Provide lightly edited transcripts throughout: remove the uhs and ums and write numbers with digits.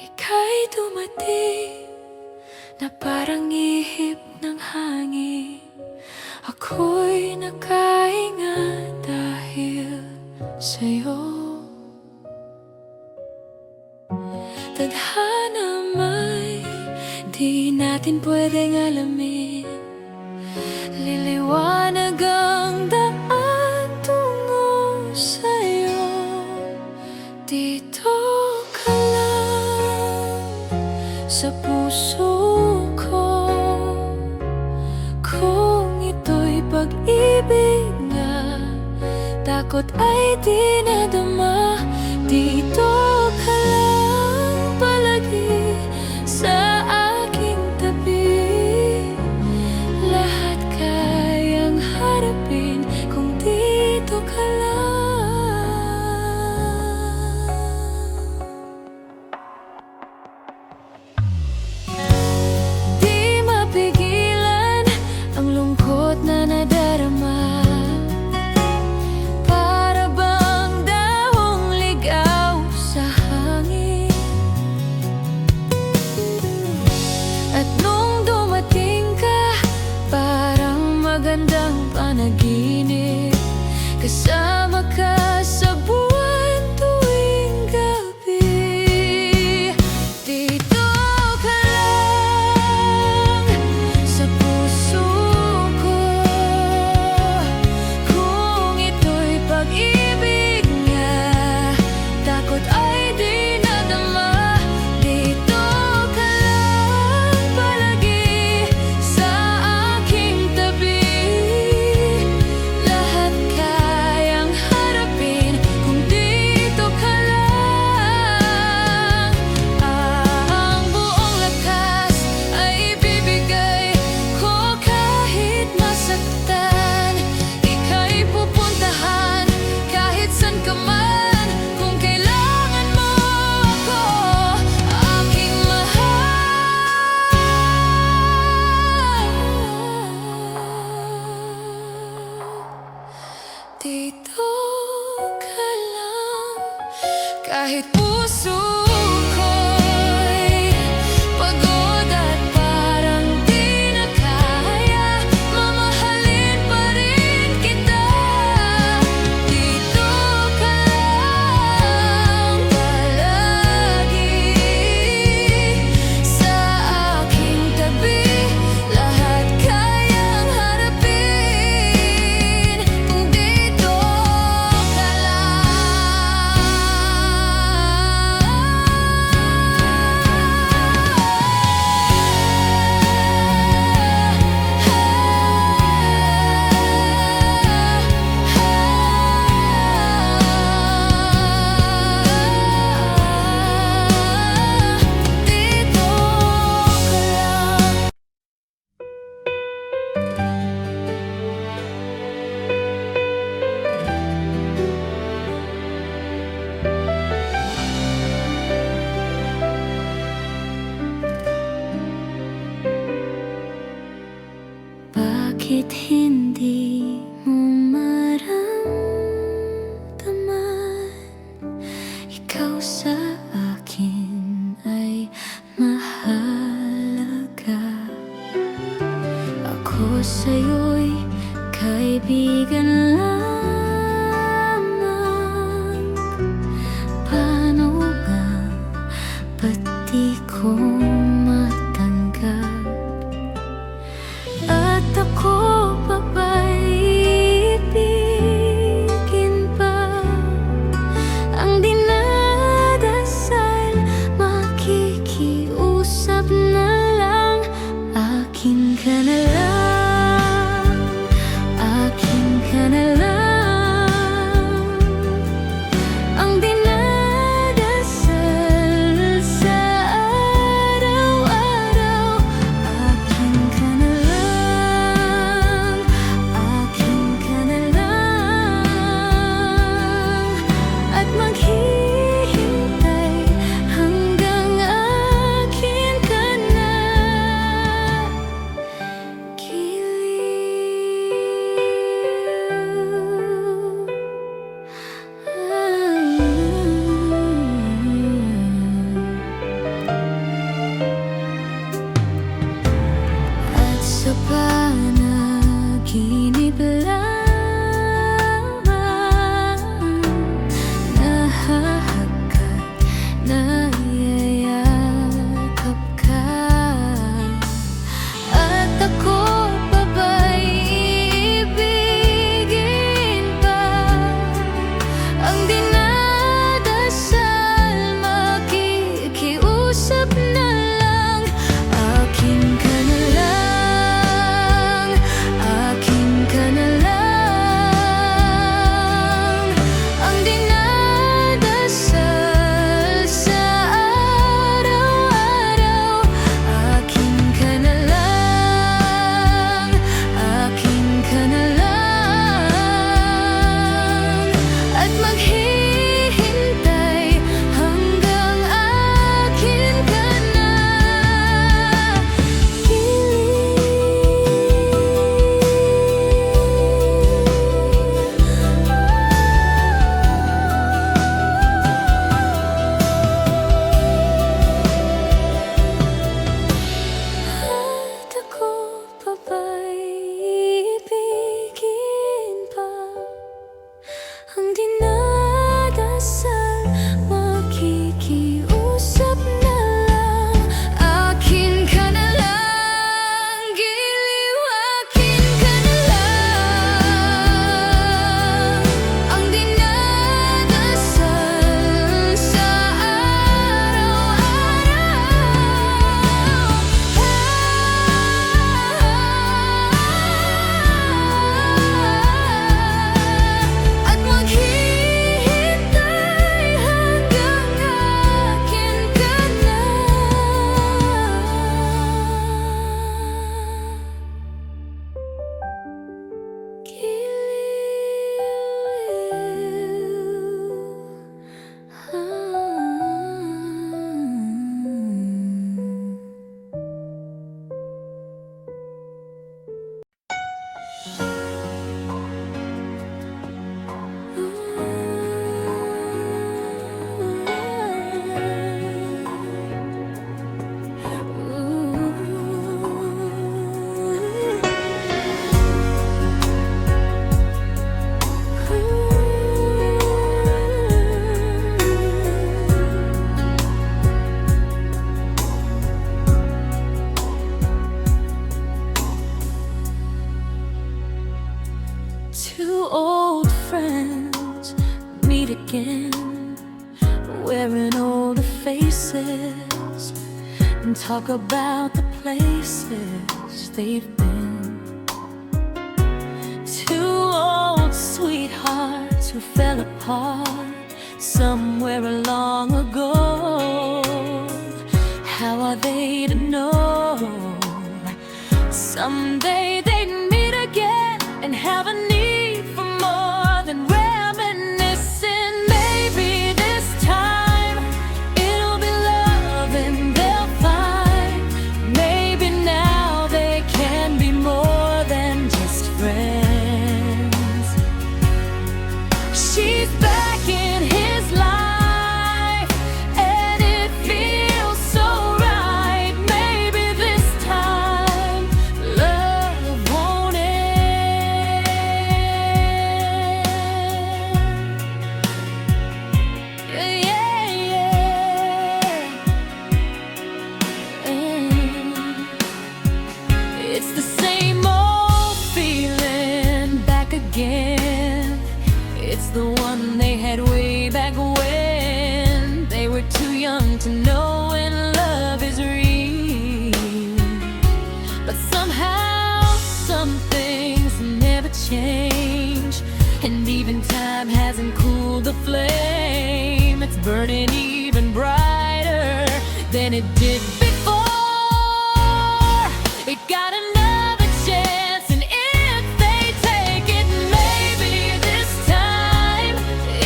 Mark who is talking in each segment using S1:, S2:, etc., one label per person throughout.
S1: Ika'y dumating na parang ihip ng hangin. Ako'y nakahinga dahil sa'yo. Tadhana may di natin pwedeng alamin. Liliwanag ang daan tungo sa'yo. Dito ka lang sa puso ko. Kung ito'y pag-ibig nga, takot ay di nadama. Dito ka lang palagi sa aking tabi. Lahat kayang harapin kung dito ka lang. Di mapigilan ang lungkot na nadarama. Para bang dahong ligaw sa hangin. At nung dumating ka, parang magandang panaginip. Kasama ka sa buwan tuwing gabi. Dito ka lang sa puso ko. Kung ito'y pag-ibig nga, takot ay di nadama. Dito ka lang palagi sa aking tabi. Lahat kayang harapin kung dito ka lang. Ang buong lakas ay ibibigay ko kahit masaktan. Ika'y pupuntahan kahit san ka man. Kung kailangan mo ako, aking mahal. Dito ka lang kahit puso ko'y pagod at parang di na kaya. Mamahalin pa rin kita. Dito ka lang palagi sa aking tabi. Lahat kayang harapin kung dito ka lang. Dito ka lang. Bakit hindi mo maramdaman? Ikaw sa akin ay mahalaga. Ako sa'yo'y kaibigan lamang. Paano nga ba't di ko matanggap? At ako pa ba'y ibigin pa? Ang dinadasal, makikiusap na lang. Akin ka na lang, akin ka na lang. Ang dinadasal sa faces and talk about the places they've been. Two old sweethearts who fell apart somewhere long ago. How are they to know someday they'd meet again and have a need for more than reminiscing? Maybe this time it'll be love and they'll find. Maybe now they can be more than just friends. She's back in his life and it feels so right. Maybe this time love won't end. Yeah, yeah. It's the same old feeling back again. It's the one they had way back when they were too young to know when love is real. But somehow some things never change, and even time hasn't cooled the flame. It's burning even brighter than it did before. It got another chance, and if they take it, maybe this time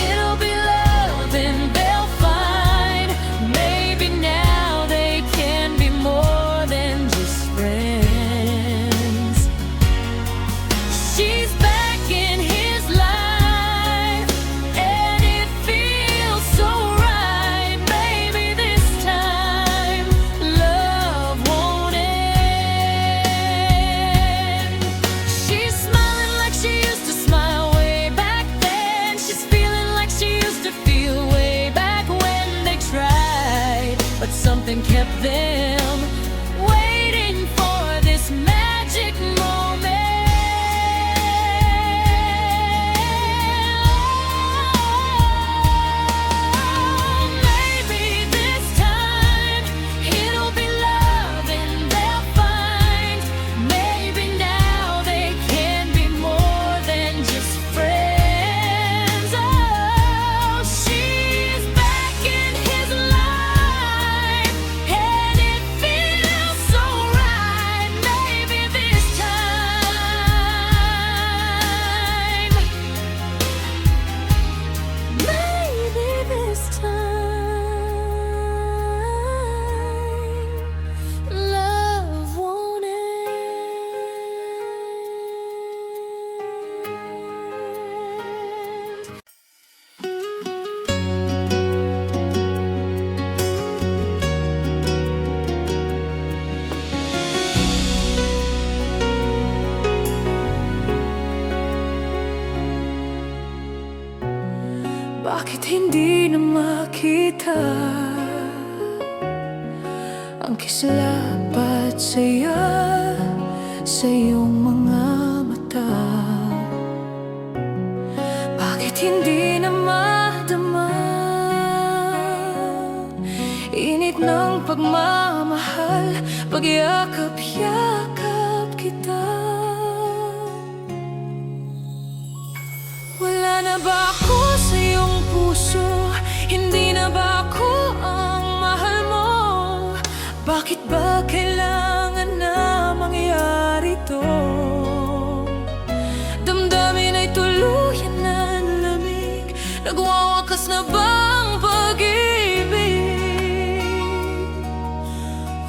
S1: it'll be love and they'll find. Maybe now they can be more than just friends. She's back in his life and it feels so right. Maybe this time love won't end. She's smiling like she used to smile way back then. She's feeling like she used to feel way back when they tried, but something kept them waiting for this magic moment. Maybe this time it'll be love and they'll find. Maybe now they can be more than just friends. Oh, she's back in his life and it feels so right. Maybe this time, maybe this time love won't end. Bakit hindi na makita ang kislap at saya sa iyong mga mata? Bakit hindi na madama init ng pagmamahal, pagyakap-yakap kita? Wala na ba ako sa iyong puso? Hindi na ba ako ang mahal mo? Bakit ba kailangan na mangyari to? Damdamin ay tuluyan na lamig. Nagwawakas na ba ang pag-ibig?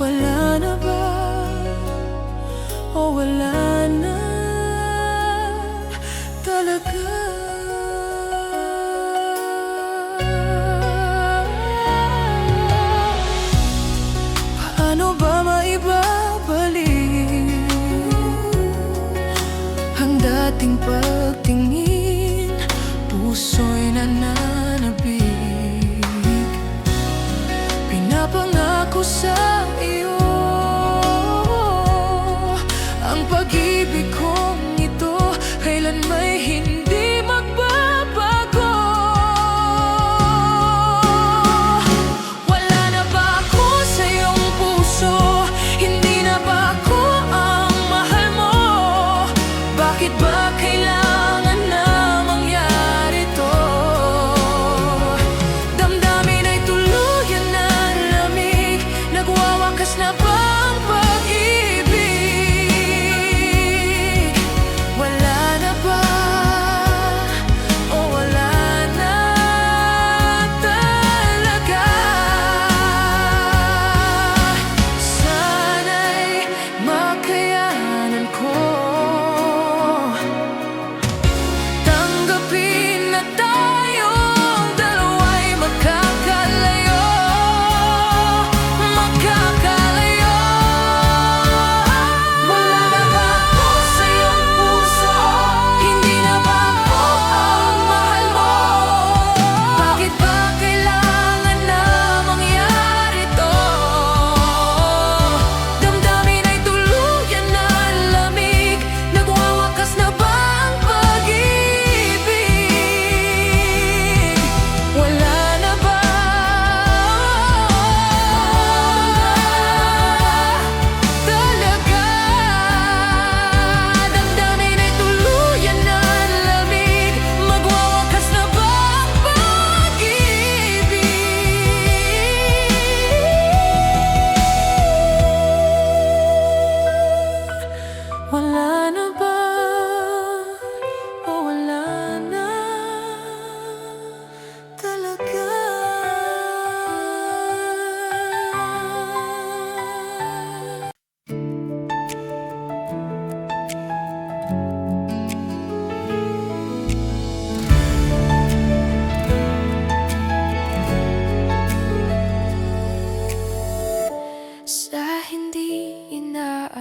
S1: Wala na ba? O wala na talaga? Paano ba maibabalik ang dating pagtingin? Puso'y nananabig. Pinapangako sa iyo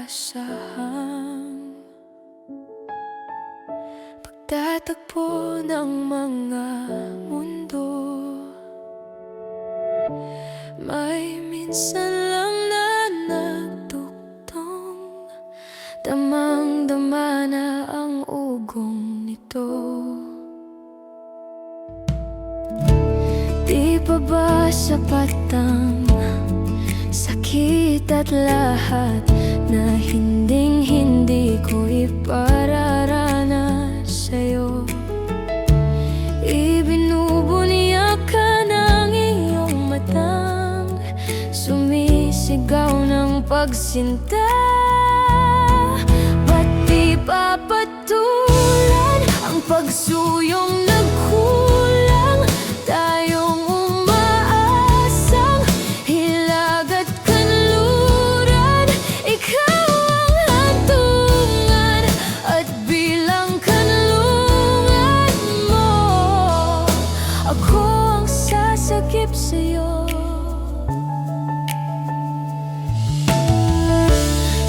S1: inaasahang pagtatagpo ng mga mundo. May minsan lang na nagduktong, damang-dama na ang ugong nito. Di pa ba sapat ang sakit at lahat na hinding-hindi ko ipararanas sa'yo? Ibinubuniyak ka ng iyong matang sumisigaw ng pagsinta. Ba't di papatulan ang pagsuyong nagkulang? Tayong umaasang hilag at kanluran, ikaw ang hantungan at bilang kanlungan mo, ako ang sasagip sa'yo.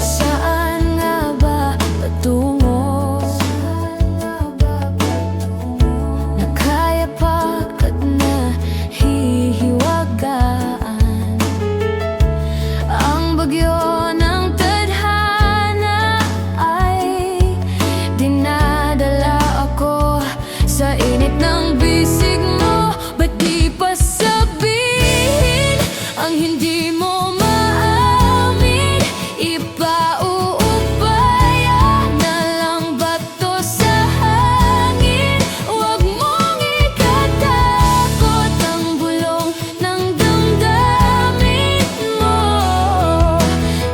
S1: Saan nga ba patungo? Nakayapak at nahihiwagaan ang bagyo ng tadhana ay dinadala ako sa init ng bisig mo. Ba't di pa sabihin ang hindi mo maamin? Ipauubaya na lang ba to sa hangin? Huwag mong ikatakot ang bulong ng damdamin mo.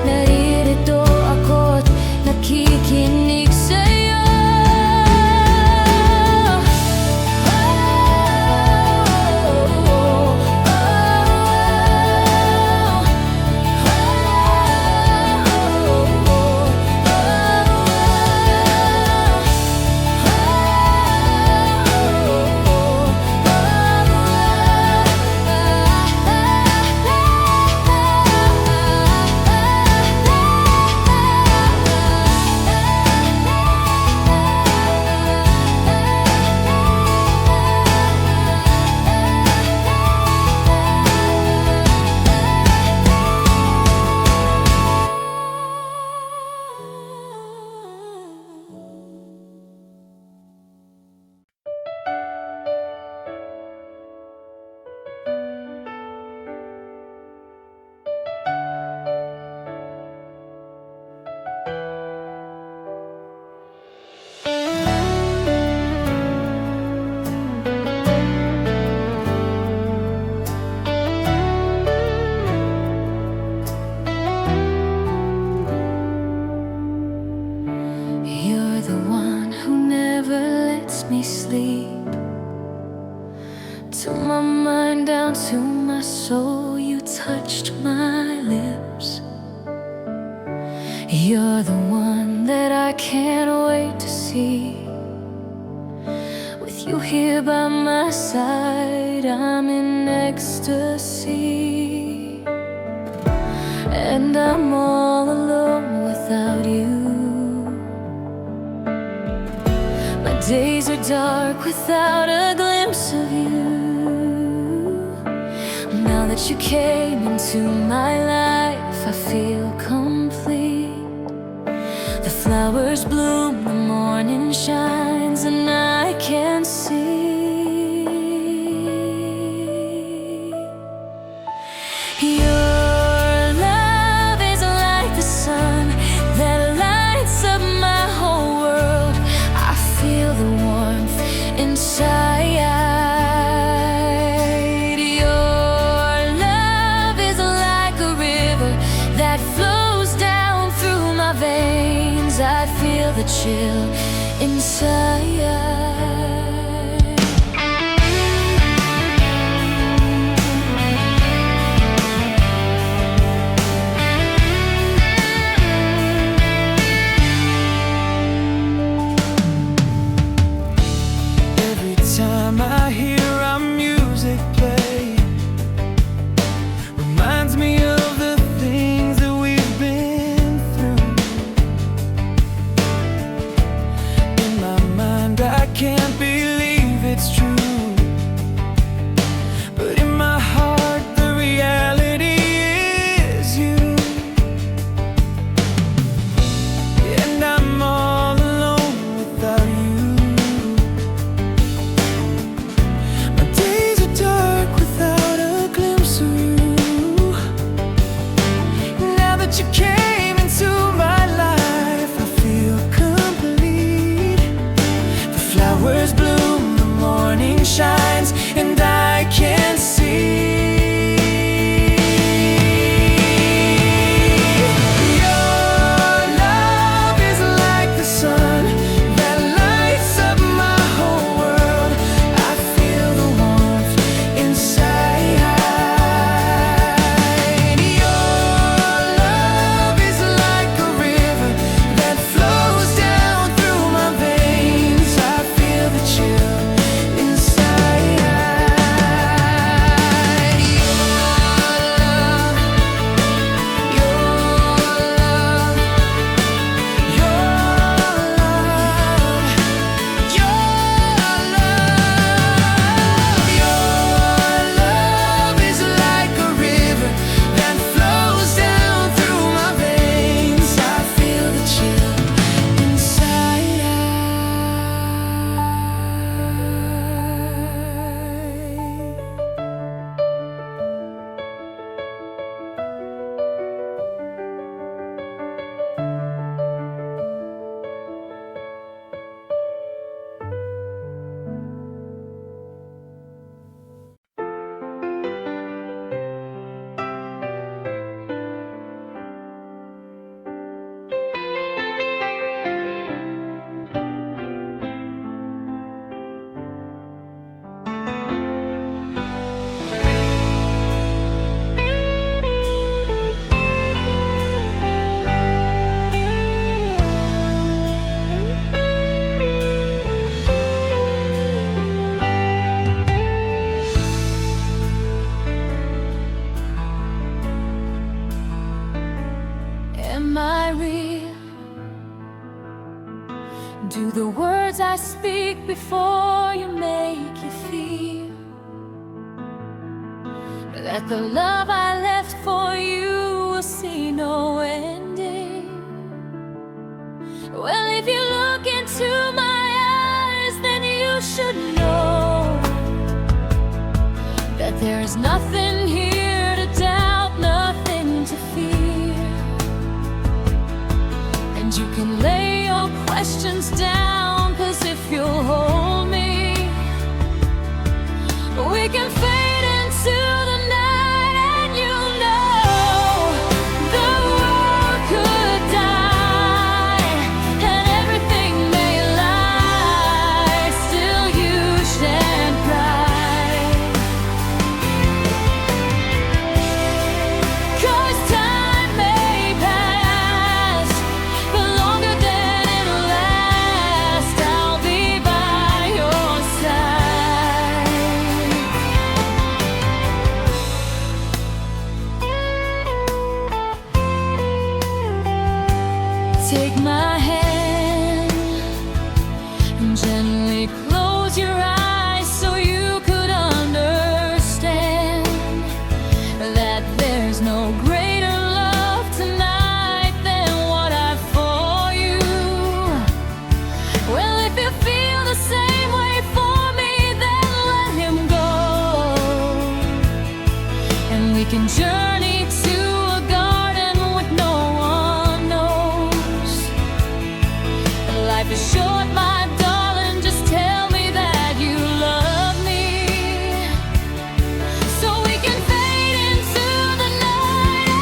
S1: Naririto ako't nakikinig sa'yo. You're the one who never lets me sleep. To my mind, down to my soul, you touched my lips. You're the one that I can't wait to see. With you here by my side, I'm in ecstasy. And I'm all alone without you. My days are dark without a glimpse of you. Now that you came into my life, I feel complete. The flowers bloom, the morning shines, and I can see your love is like the sun that lights up my whole world. I feel the warmth inside. Your love is like a river that flows down through my veins. I feel the chill inside.
S2: Every time I hear our music play, reminds me of the things that we've been through. you came into my life, I feel complete. The flowers bloom, the morning shines, and I can see.
S1: Am I real? Do the words I speak before you make you feel that the love I left for you will see no ending? Well, if you look into my eyes, then you should know that there is nothing here to doubt, nothing to fear. And you can lay your questions down, 'cause if you'll hold me, we can fade into the night, and you'll know the world could die and everything may lie, still you stand bright. 'Cause time may pass, but longer than it'll last, I'll be by your side. Take my hand and gently close your eyes so you could understand that there's no greater love tonight than what I've for you. Well, if you feel the same way for me, then let him go, and we can journey to a garden with no one knows. Life is short, my darling, just tell me that you love me, so we can fade into the night,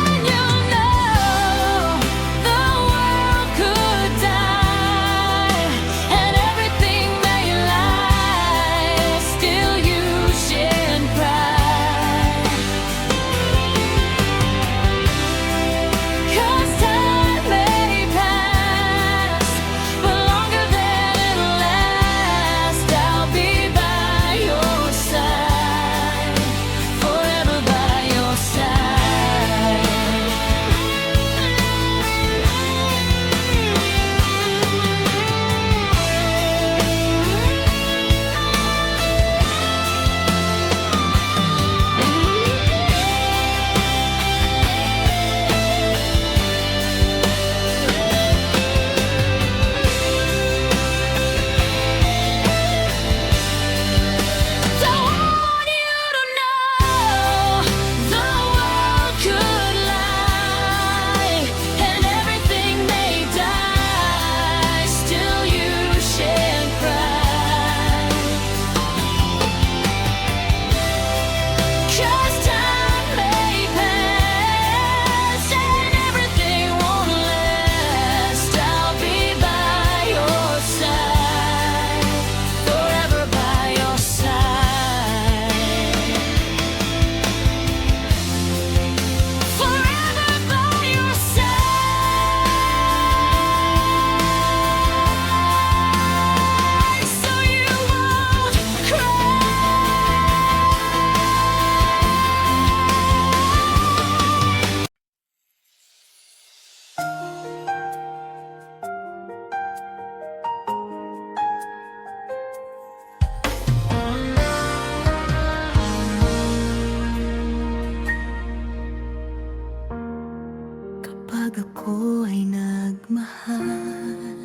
S2: kapag ako ay nagmahal.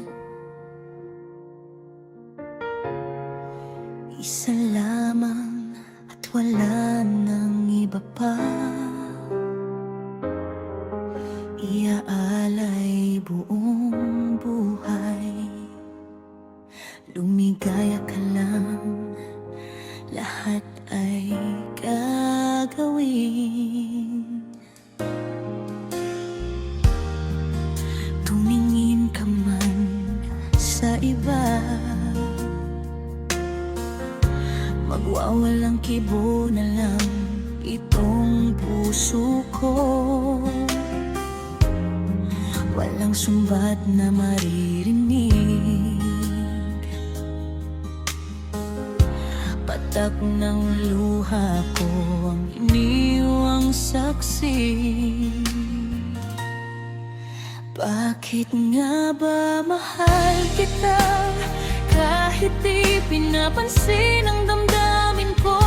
S2: Isa lamang at wala nang iba pa. Iaalay buong buhay. Lumigaya ka lang, lahat ay gagawin. Tumingin ka man sa iba, magwawalang kibo na lang itong puso ko. Walang sumbat na maririnig, patak ng luha ko ang iniwang saksi. Bakit nga ba mahal kita kahit di pinapansin ang damdamin ko?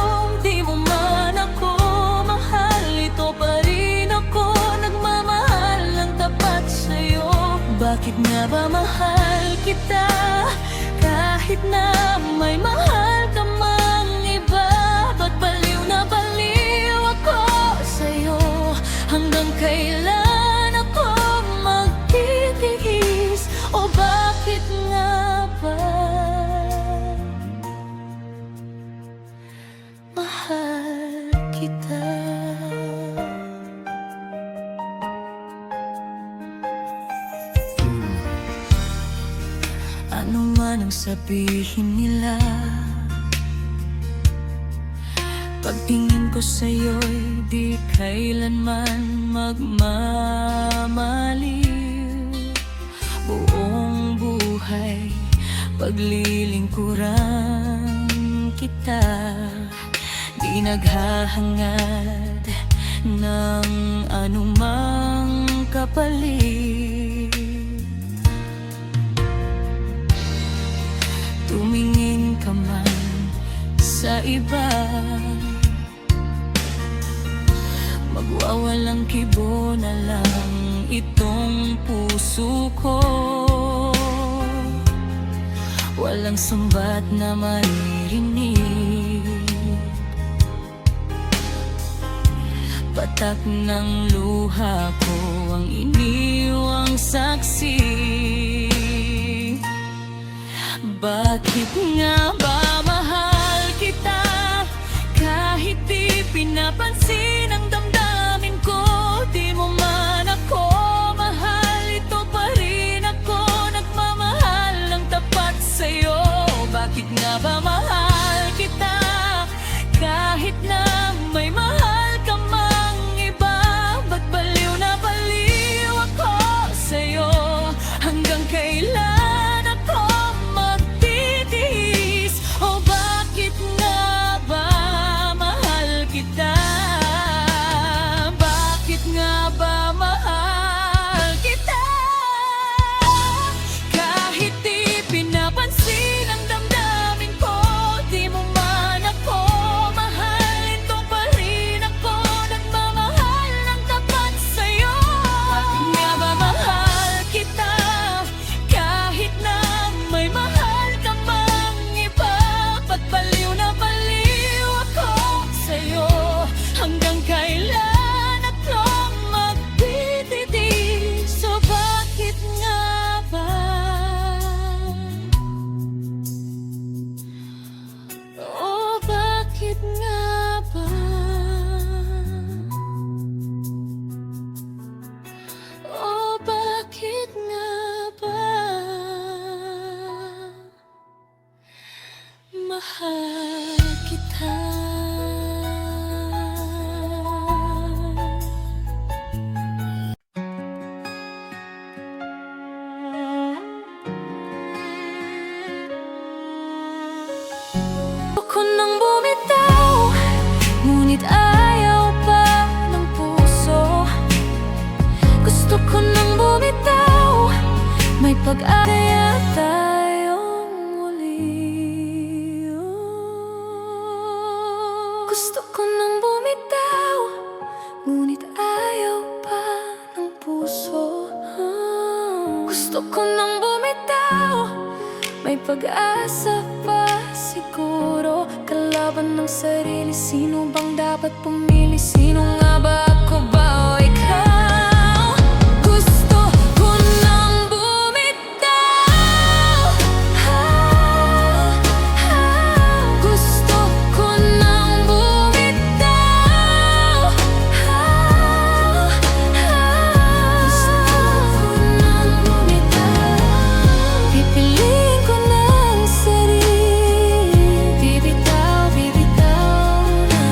S2: Di mo man ako mahal, ito pa rin ako nagmamahal ng tapat sa'yo. Bakit nga ba mahal kita kahit na may mahal ka mang iba? Ba't baliw na baliw ako sa'yo? Hanggang kailan ako magtitiis? O bakit nga ba mahal kita? Ano man ang sabihin nila, pagtingin ko sa'yo'y di kailanman magmamaliw. Buong buhay paglilingkuran kita, di naghahangad ng anumang kapalit. Tumingin ka man sa iba, magwawalang kibo na lang itong puso ko. Walang sumbat na maririnig, patak ng luha ko ang iniwang saksi. Bakit nga ba mahal kita kahit di pinapansin ang damdamin ko? Di mo man ako mahal, ito pa rin ako nagmamahal ng tapat sa'yo. Bakit nga ba mahal kita kahit na may mahal ka mang iba? Ba't baliw na baliw ako sa'yo? Hanggang kailan mahal kita? Ako nang bumitaw, ngunit ayaw pa ng puso. Gusto ko nang bumitaw, may pag-aya tayong muli. Gusto ko nang bumitaw, ngunit ayaw pa ng puso.
S1: Gusto ko nang bumitaw, may pag-asa pa siguro. Kalaban ng sarili, sino bang dapat pumili? Sino nga ba, ako ba o ikaw? Gusto ko nang bumitaw, gusto ko nang bumitaw, gusto ko nang bumitaw. Pipiliin ko ng sarili, bibitaw, bibitaw na.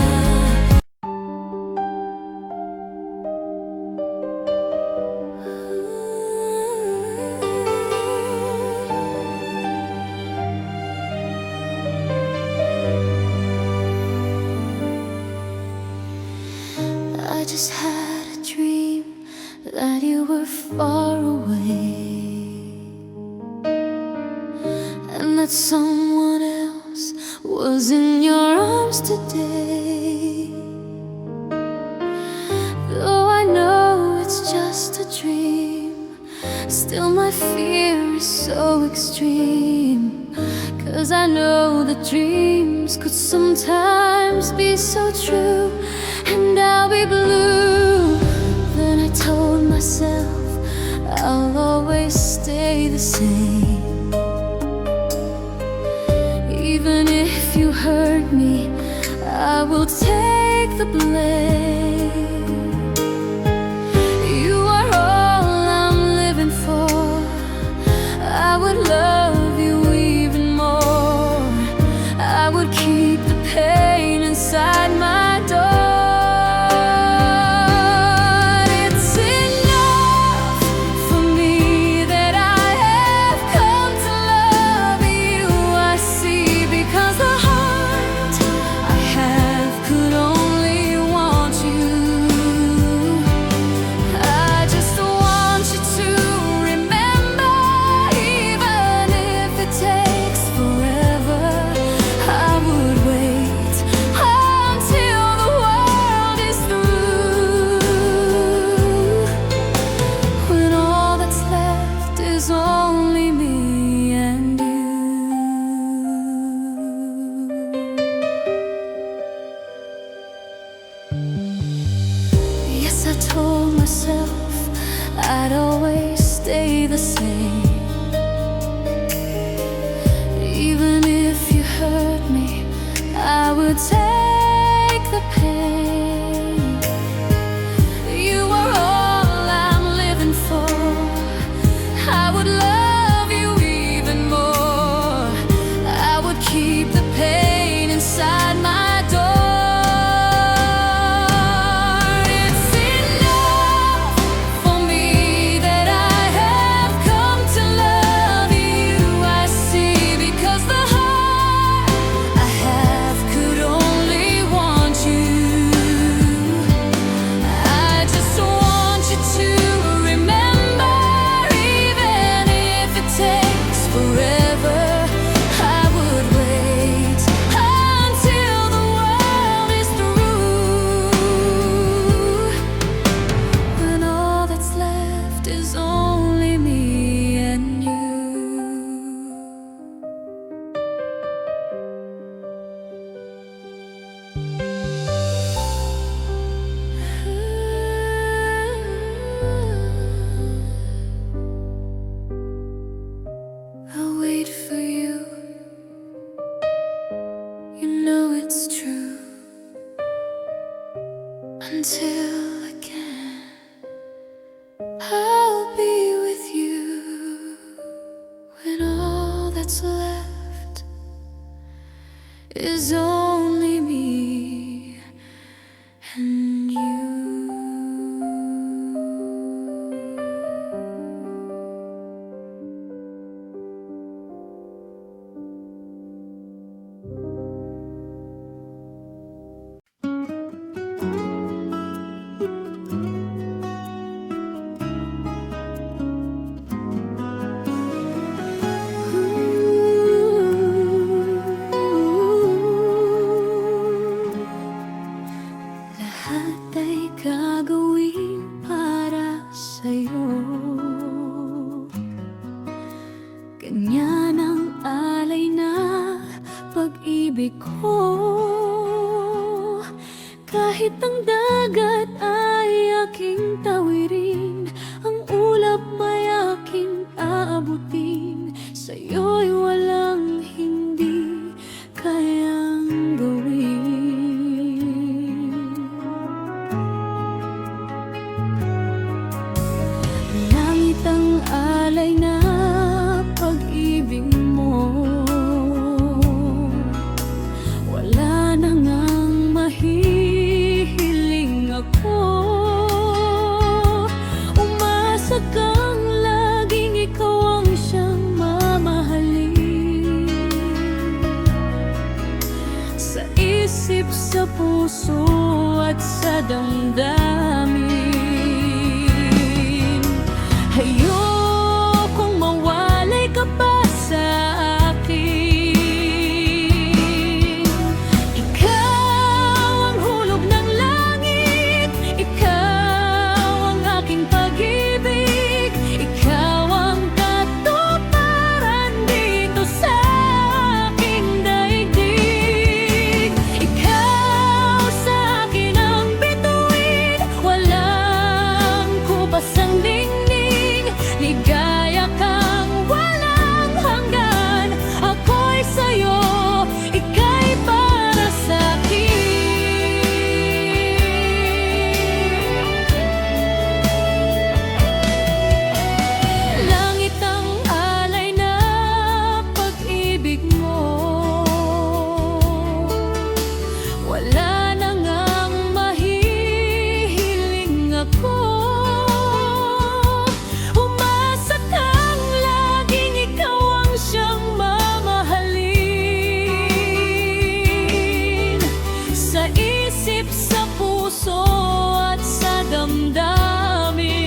S1: I just had a dream that you were far away, and that someone else was in your arms today. Though I know it's just a dream, still my fear is so extreme. 'Cause I know that dreams could sometimes be so true, and I'll be blue. Then I told myself I'll always stay the same. Even if you hurt me, I will take the blame. You are all I'm living for. I would love you even more. I would keep the pain inside my door. It's enough for me that I have come to love you. I see, because the heart I have could only want you. I just want you to remember, even if it takes forever. I would wait until the world is through, when all that's left is only me and you. Yes, I told myself I'd always stay the same. Even if you hurt me, I would take the pain. You are all I'm living for. I would love you even more. I would keep the pain inside my door. It's enough for me that I have come to love you. I see, because the heart I have could only want you. I just want you to remember, even if it takes forever. I would wait until the world is through, when all that's left is only me and you. I'll wait for you. You know it's true. Until again, I'll be with you, when all that's left is only me and you.
S2: Kahit ang dagat ay aking tawirin, ang ulap may aking aabutin, sa'yo'y walang hindi kayang gawin. Langit ang alay na pag-ibig mo, wala na ngang mahihiling ako. Umasa kang laging ikaw ang siyang mamahalin, sa isip, sa puso at sa damdamin. Ayokong mawalay ka pa sa akin. Ikaw ang hulog ng langit, ikaw ang aking pag-ibig, ikaw ang katuparan dito sa aking daigdig. Ikaw sa akin ang bituin, walang kupas ang dingding, ligaya kang walang hanggan. Ako'y sa'yo, ika'y para sa'kin. Langit ang alay na pag-ibig mo, wala na ngang mahihiling ako. Umasa kang laging ikaw ang siyang mamahalin, sa isip, sa puso at sa damdamin.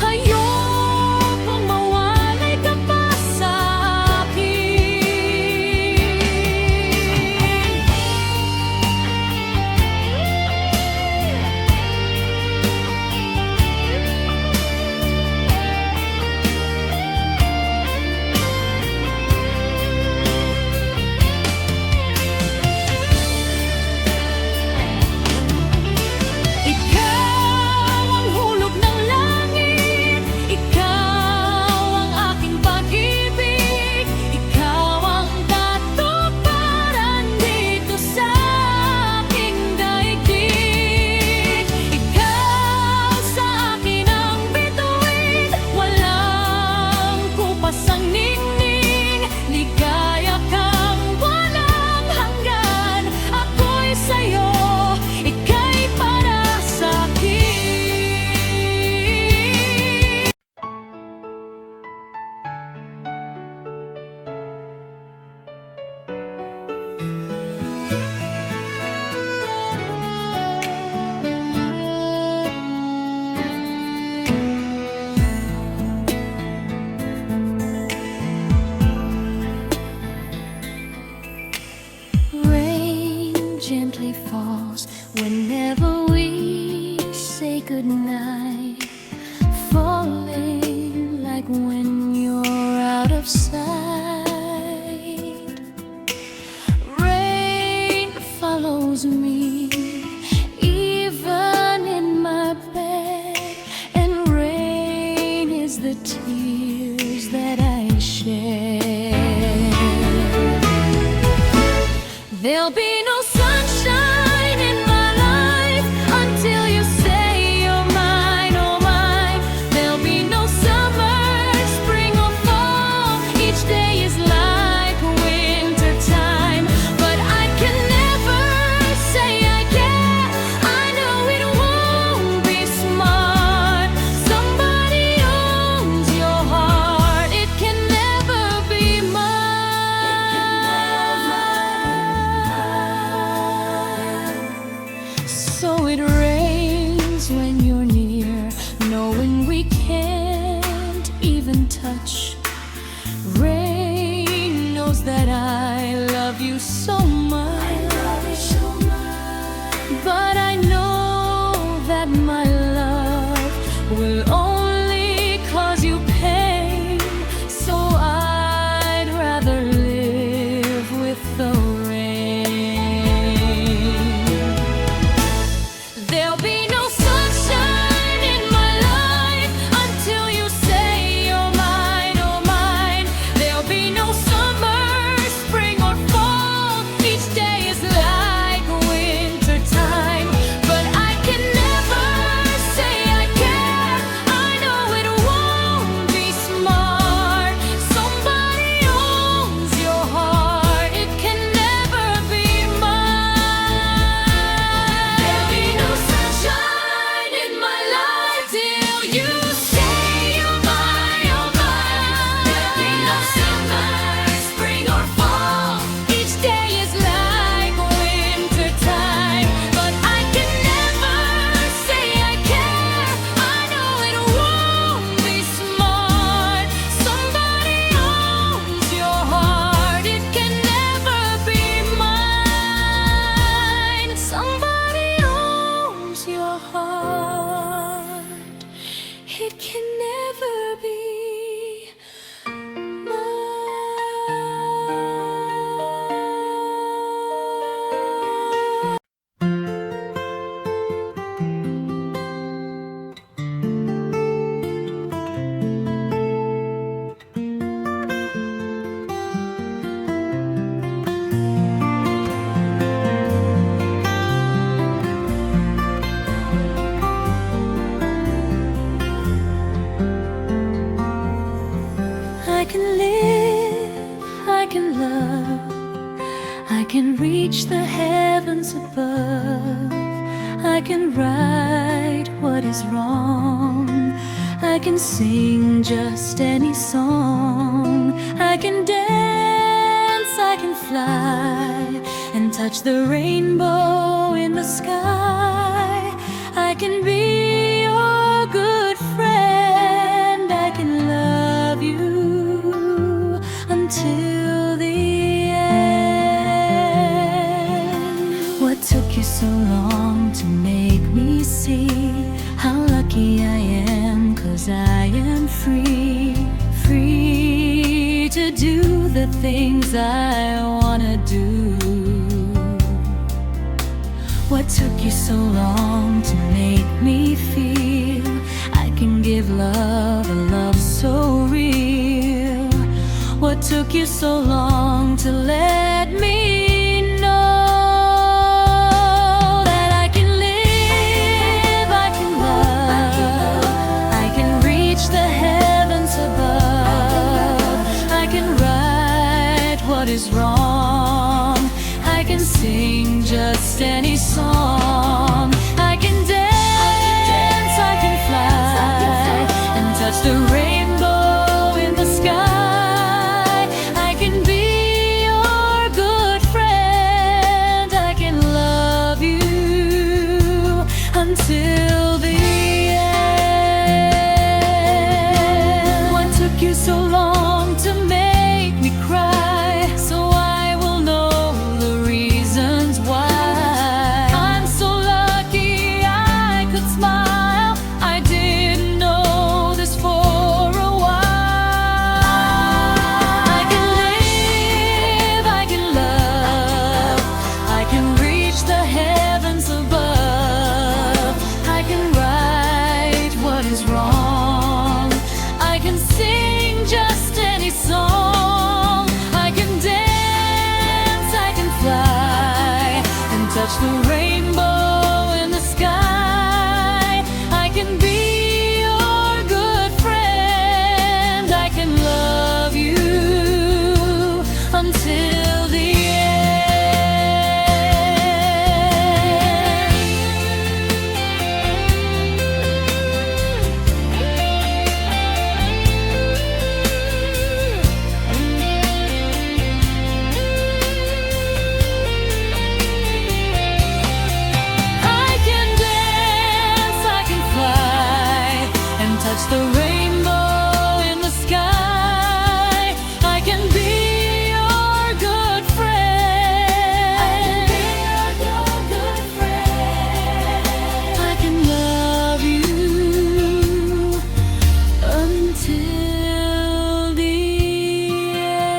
S2: Ayokong mawalay ka pa sa akin. Ikaw ang hulog ng langit, ikaw ang aking pag-ibig, ikaw ang katuparan dito sa aking daigdig. Ikaw sa akin ang bituin, walang kupas ang ningning, ligaya kang walang hanggan. Ako'y sa'yo, ika'y para sa'kin. Rain gently falls whenever we say goodnight, falling like when you're out of sight. Rain follows me even in my bed, and rain is the tears that I shed. There'll be no sunshine in my life until you say you're mine, oh mine. There'll be no summer, spring or fall. Each day is like winter time, but I can never say I can. I know it won't be smart. Somebody owns your heart. It can never be mine. So it rains when you're near, knowing we can't even touch. Rain knows that I love you so much, but I know that my love will only cause you pain. So I'd rather live with the rain. can right what is wrong. I can sing just any song. I can dance, I can fly, and touch the rainbow in the sky. I can be your good friend. I can love you until the end. What took you so long to make me see how lucky I am? 'Cause I am free, free to do the things I wanna do. What took you so long to make me feel I can give love, a love so real? What took you so long to let me know that I can live, I can love, I can reach the heavens above, I can right what is wrong, I can sing just any song, I can dance, I can fly, and touch the rainbow in the sky. I can be your good friend. I can love you until the end. What took you so long to make me cry? So I will know the reasons why. I'm so lucky I could smile. I didn't know this for a while. I can live, I can love, I can reach the heavens above, I can right what is wrong, I can sing just any song, I can dance, I can fly, and touch the rainbow in the sky. I can be your good friend. I can love you until the I can dance, I can fly, and touch the rainbow in the sky. I can be your good friend. I can love you until the end.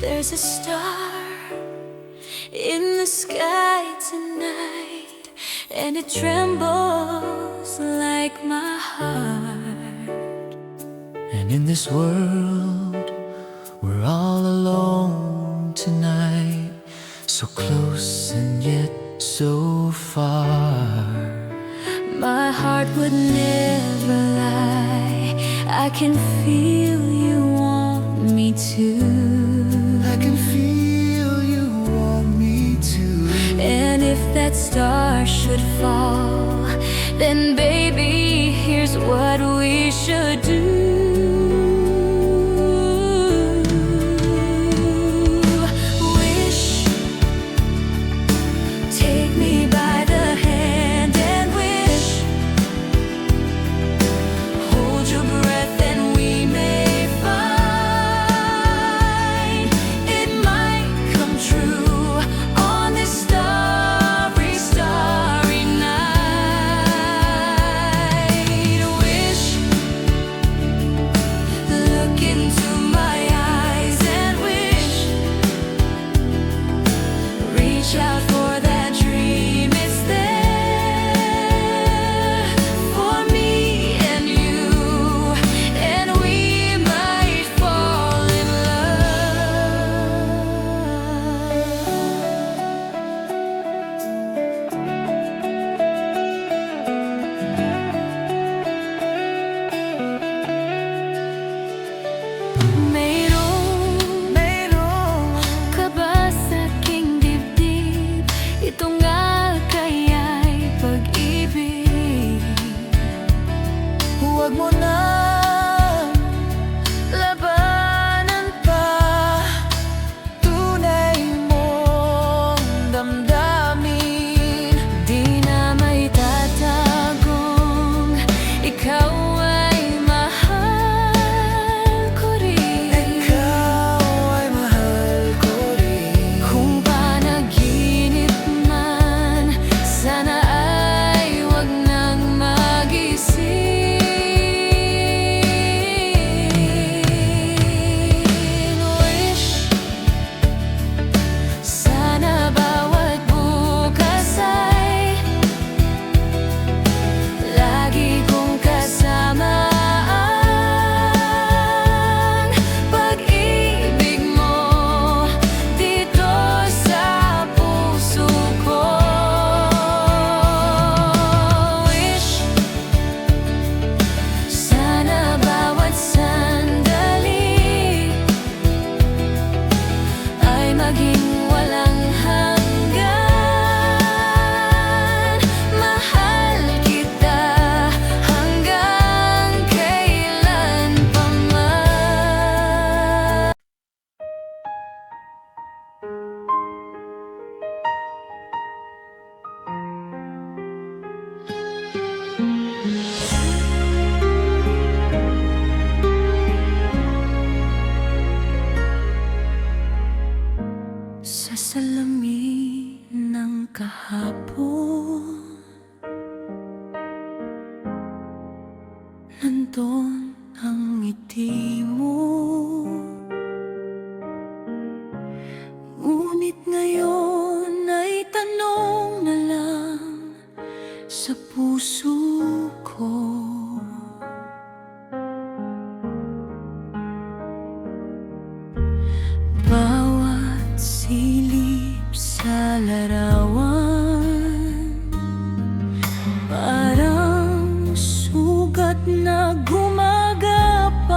S2: There's a star in the sky tonight, and it trembles like my heart.
S3: And in this world, we're all alone tonight, so close and yet so far.
S2: My heart would never lie. I can feel you want me to.
S3: I can feel you want me to.
S2: And if that star should fall, then baby, here's what we should do. Wish, take me by the hand and wish. Hold your breath and we may find it might come true on this starry, starry night. sa puso ko. Bawat silip sa larawan, parang sugat na gumagapang.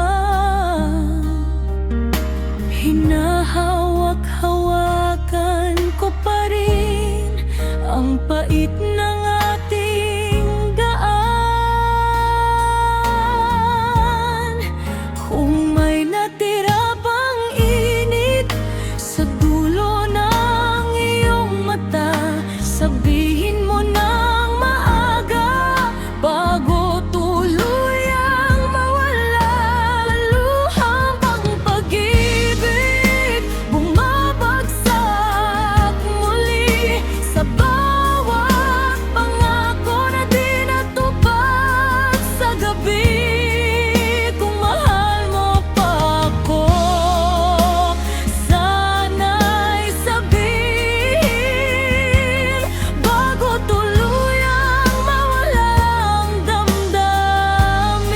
S2: Hinahawak-hawakan ko pa rin ang pait ng ating daan. Kung may natira pang init sa dulo ng iyong mata, sabihin mo nang maaga bago tuluyang mawala. Luhang pang pag-ibig bumabagsak muli sa bawat pangako na di natupad sa gabi. Kung mahal mo pa ako, sana'y sabihin bago tuluyang mawala ang damdamin.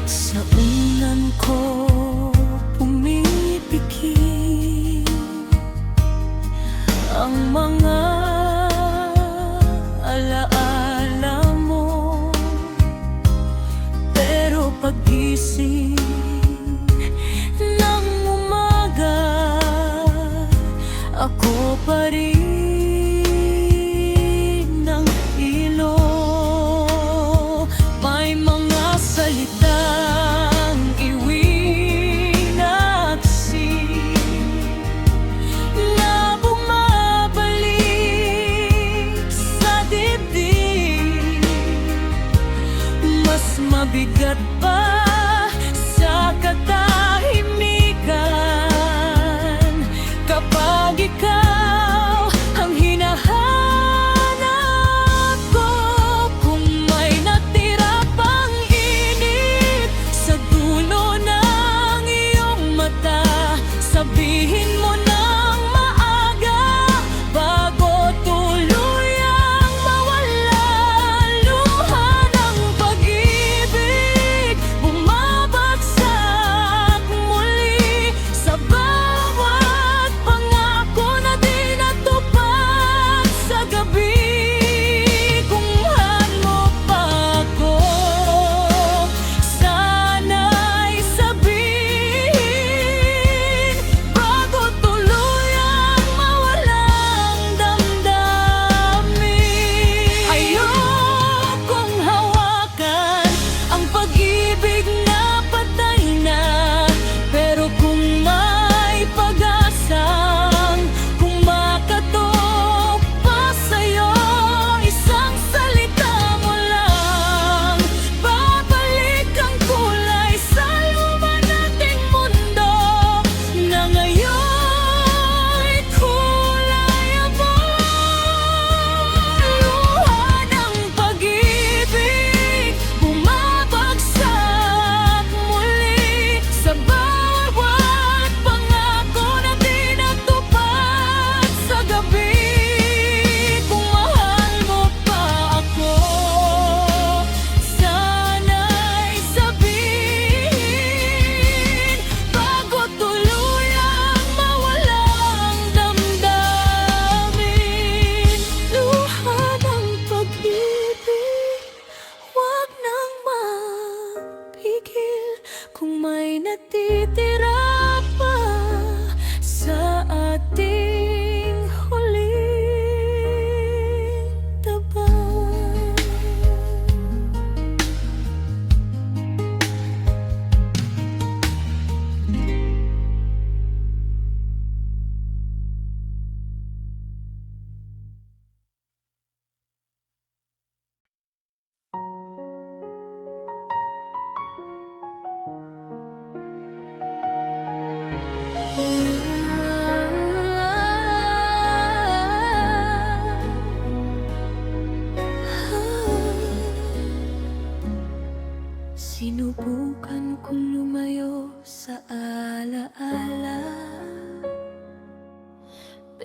S2: Sa unan ko pumipikit ang mga alaala mo, pero pagising ng umaga, ako pa rin ang ilo. May mga salitang iwinaksik na bumabalik sa dibdib, mas mabigat pa sa katahimikan kapag ikaw ang hinahanap ko. Kung may natira pang init sa dulo ng iyong mata, sabihin mo nang maaga bago tuluyang mawala. Luha ng pag-ibig bumabagsak muli sa bawat pangako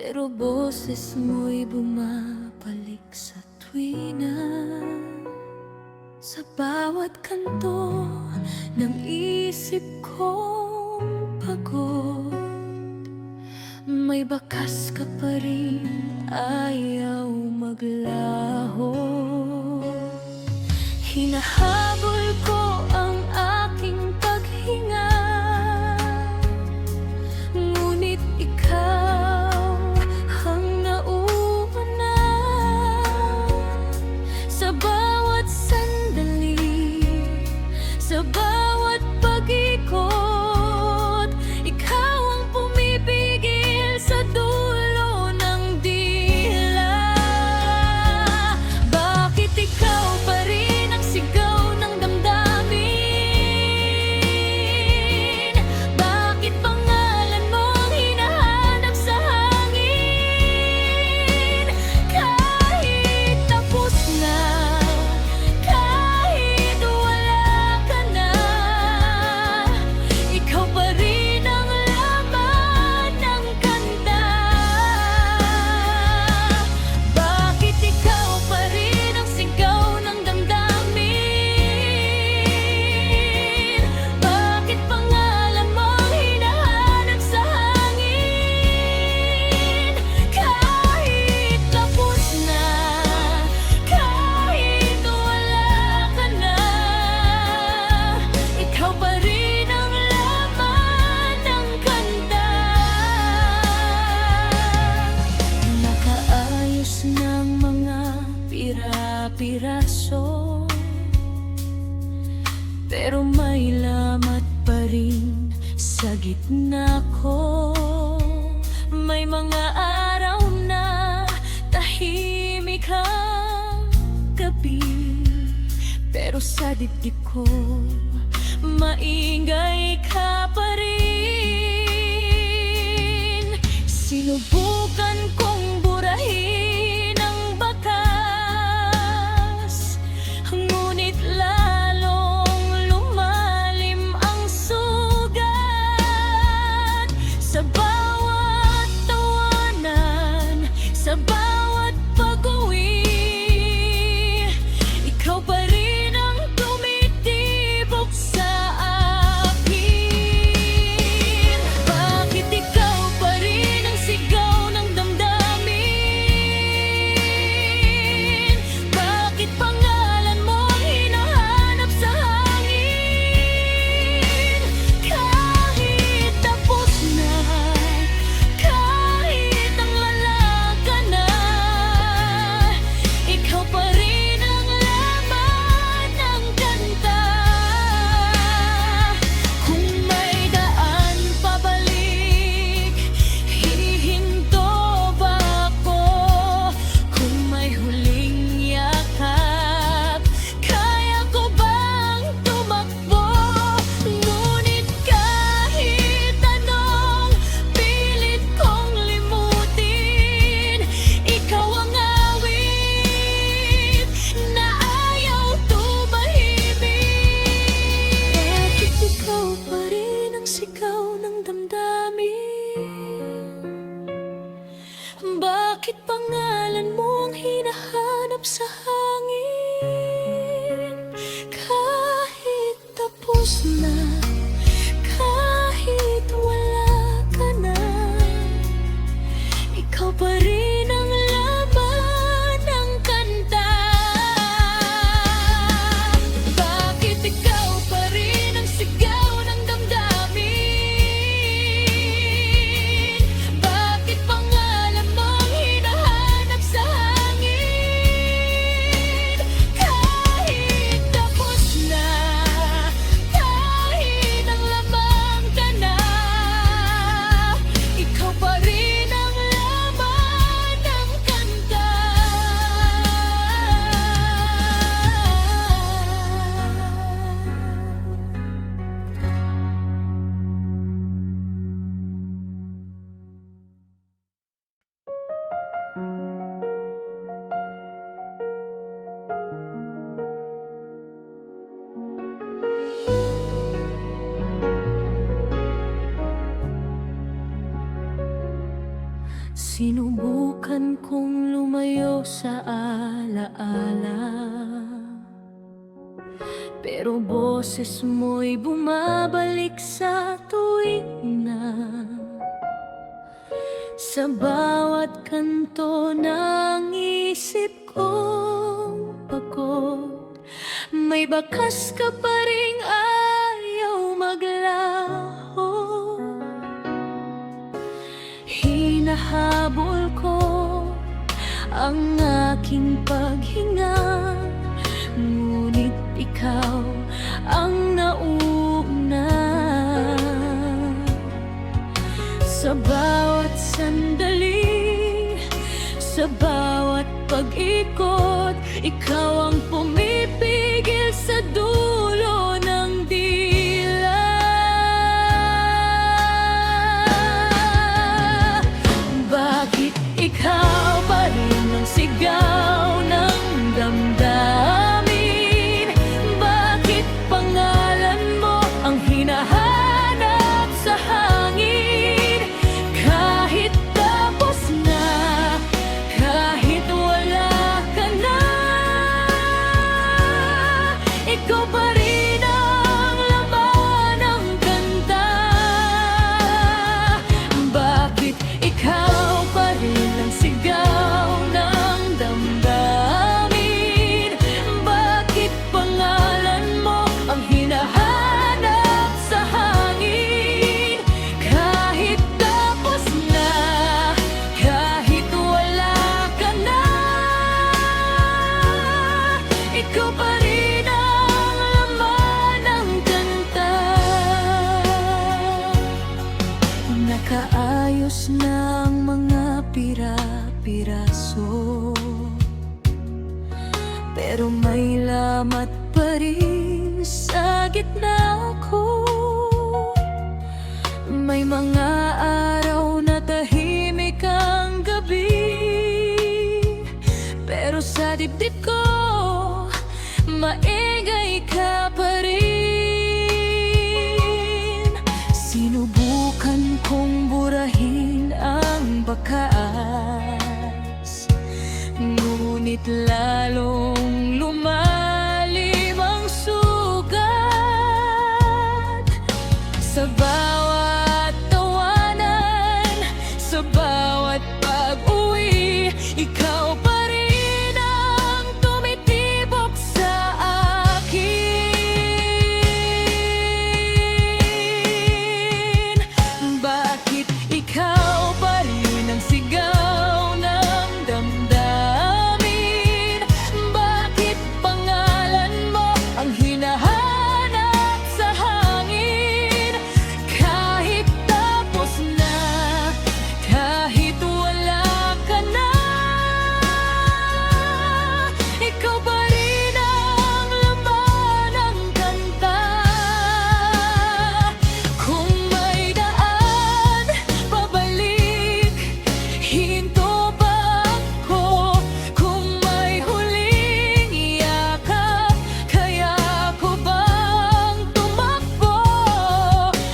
S1: pero boses mo'y bumabalik sa tuwina. Sa bawat kanto ng isip kong pagod, may bakas ka pa rin, ayaw maglaho. Hinahabol ko ang aking paghinga, ngunit ikaw ang nauna. Sa bawat sandali, sa bawat pag-ikot, ikaw ang pumipigil sa dulo ng dila. Bakit ikaw pa rin ang sigaw ng damdamin? Bakit pangalan mo ang hinahanap sa hangin? Kahit tapos na, kahit wala ka na, ikaw pa rin ang laman ng kanta. Bakit ikaw pa rin ang sigaw ng damdamin? Bakit pangalan mo ang hinahanap sa hangin? Kahit tapos na, kahit wala ka na, ikaw pa rin ang laman ng kanta. Nakaayos ng mga pira-piraso, pero may lamat pa rin sa gitna ko. May mga araw na tahimik ang gabi, pero sa dibdib ko maingay ka pa rin. Sinubukan kong burahin ang bakas, ngunit lalong lumalim ang sugat. Sa bawat tawanan, sa bawat pag-uwi, ikaw pa rin ang tumitibok sa akin. Bakit ikaw pa rin ang sigaw ng damdamin? Bakit pangalan mo ang hinahanap sa hangin? Kahit tapos na, kahit ang wala ka na, ikaw pa rin ang laman ng kanta. Kung may daan pabalik, hihinto ba ako? Kung may huling yakap, kaya ko bang tumakbo? Ngunit kahit anong pilit kong limutin, ikaw ang awit na ayaw tumahimik. Bakit ikaw pa rin ang sigaw ng damdamin? Bakit pangalan mo ang hinahanap sa hangin? Kahit tapos na, kahit wala ka na, ikaw pa rin ang laman ng kanta. Bakit ikaw pa rin ang sigaw ng damdamin? Bakit pangalan mo ang hinahanap sa hangin? Kahit tapos na, kahit ang lamang ka na, ikaw pa rin ang laman ng kanta.
S2: Sinubukan kong lumayo sa alaala, pero boses mo'y bumabalik sa tuwing na. Sa bawat kanto ng isip kong pagod, may bakas ka pa ring ayaw maglaho. Hinahabol ko ang aking paghinga, ngunit ikaw ang nauna. Sa bawat sandali, sa bawat pag-ikot, ikaw ang pumipigil sa dulo ng dila. Bakit ikaw pa rin ang sigaw ng damdamin? Bakit pangalan mo ang hinahanap sa hangin? Kahit tapos na, kahit wala ka na, ikaw pa rin ang laman ng kanta. Bakit ikaw pa rin ang sigaw ng damdamin? Bakit pangalan mo ang hinahanap sa hangin? Kahit tapos na, kahit wala ka na, ikaw pa rin ang laman ng kanta. Nakaayos na ang mga pira-piraso, pero may lamat pa rin sa gitna ko. May mga araw na tahimik ang gabi, pero sa dibdib ko, maingay ka pa rin. Sinubukan kong burahin ang bakas, ngunit lalong lumalim ang sugat. Sa bawat tawanan, sa bawat pag-uwi, ikaw pa rin ang tumitibok sa akin. Bakit ikaw pa rin ang sigaw ng damdamin? Bakit pangalan mo ang hinahanap sa hangin? Kahit tapos na, kahit wala ka na, ikaw pa rin ang laman ng kanta. Kung may daan pabalik, hinto ba ako? Kung may huling yakap, kaya ko bang tumakbo?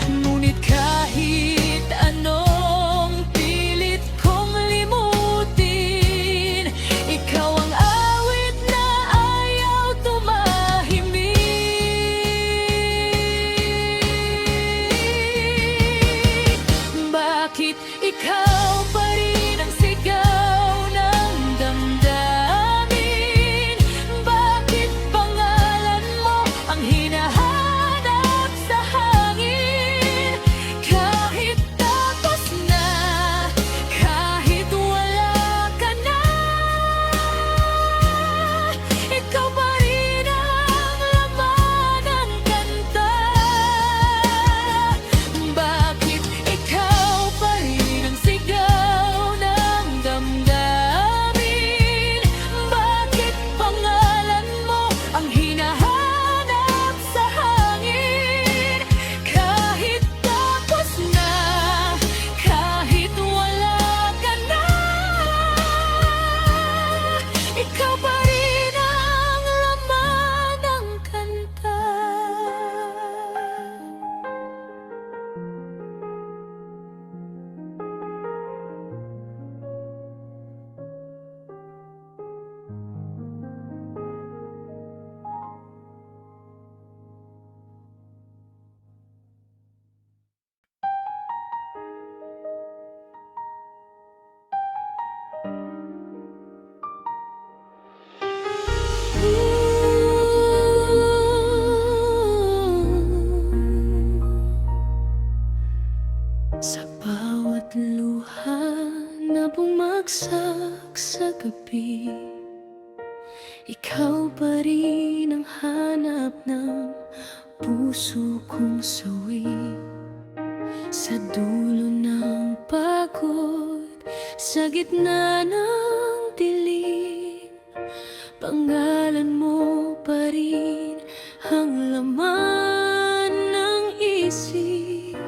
S2: Ngunit kahit anong pilit kong limutin, ikaw ang awit na ayaw tumahimik. Bakit ikaw pa rin ang sigaw ng damdamin? Bakit pangalan mo ang hinahanap sa hangin? Kahit tapos na, kahit wala ka na, ikaw pa rin ang laman ng kanta. Bakit ikaw pa rin ang sigaw bumagsak sa gabi, ikaw pa rin ang hanap ng puso kong sawi. Sa dulo ng pagod, sa gitna ng dilim, pangalan mo pa rin ang laman ng isip.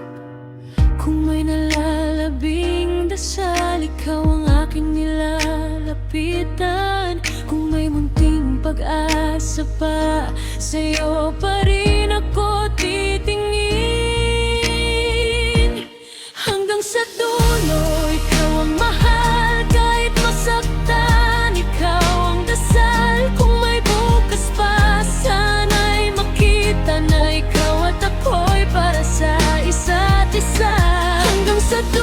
S2: Kung may nalalabing dasal, ikaw ang aking nilalapitan. Kung may munting pag-asa pa, sa'yo pa